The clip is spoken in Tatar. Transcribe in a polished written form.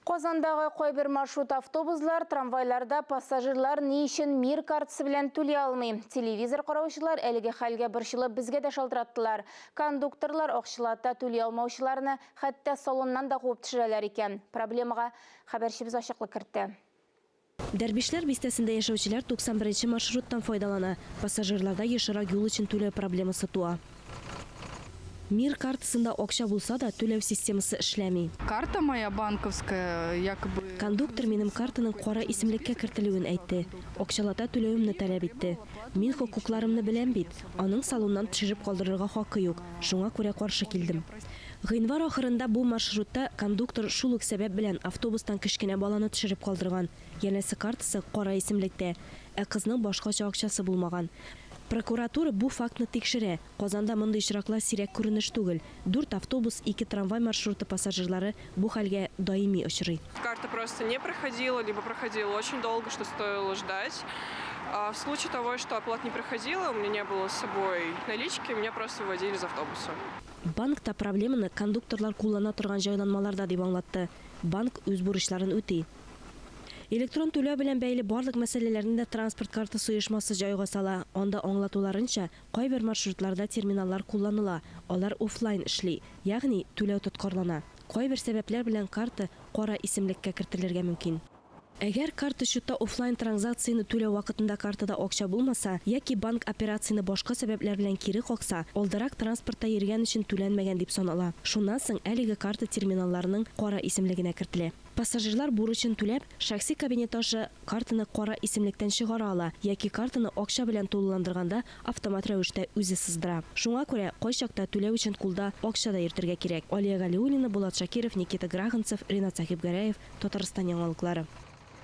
Qozondagi койбир маршрут автобуслар, трамвайларда пассажирлар ни үшін мир картасы белән түлей алмый. Телевизор караучылар әлеге хәлгә борчылып безгә дә шалтыраттылар. Кондукторлар акчалата түлей алмаучыларны хәтта салоннан да куып төшерәләр икән. Проблемага хәбәрчебез ачыклык кертте. Дәрбишләр бистәсендә яшәүчеләр 91-нче маршруттан файдалана. Пассажирларда ешрак юл өчен түләү проблемасы туа. Мир картасында акча булса да түләү системасы эшләми. Карта моя банковская, якобы. Кондуктор минем картаның кара исемлеккә кертелүен әйтте. Акчалата түләүемне таләп итте. Мин хокукларымны беләм бит. Аның салоннан төшереп калдырырга хакы юк. Шуңа күрә каршы килдем. Гыйнвар ахырында бу маршрутта кондуктор шул ук сәбәп белән автобустан кечкенә баланы төшереп калдырган. Янәсе картасы кара исемлектә, ә кызның башкача акчасы булмаган. Прокуратура бу фактны тикшерә. Казанда мондый очраклар сирәк күренеш түгел. 4 автобус, 2 трамвай маршруты пассажирлары бу хәлгә даими очрый. Карта просто не проходила, либо проходила очень долго, что стоило ждать. А в случае того, что оплата не проходила, у меня не было с собой налички, меня просто выводили из автобуса. Банкта проблеманы кондукторлар куллана торган җайланмаларда дип аңлатты. Банк үз бурычларын үти. Электрон түләү белән бәйле барлык мәсьәләләрне дә транспорт картасы оешмасы җайга сала. Анда аңлатуларынча, кайбер маршрутларда терминаллар кулланыла, алар офлайн эшли, ягъни түләү тоткарлана. Кайбер сәбәпләр белән карта кара исемлеккә кертелергә мөмкин. Әгәр карта счетта офлайн транзакцияны түләү вакытында картада акча булмаса, яки банк операцияны башка сәбәпләр белән кире какса, алдарак транспортта йөргән өчен түләнмәгән дип санала. Шуннан соң әлеге карта терминалларының кара исемлегенә кертелә. Пассажирлар бурычын түләп, шәхси кабинет аша картаны кара исемлектән чыгара ала, яки картаны акча белән тулыландырганда автомат рәвештә үзе сыздыра. Шуңа күрә кайчакта түләү өчен кулда акча да йөртергә кирәк. Алия Галиуллина, Булат Шакиров, Никита Граханцев, Ринат Сахибгараев, Татарстан яңалыклары.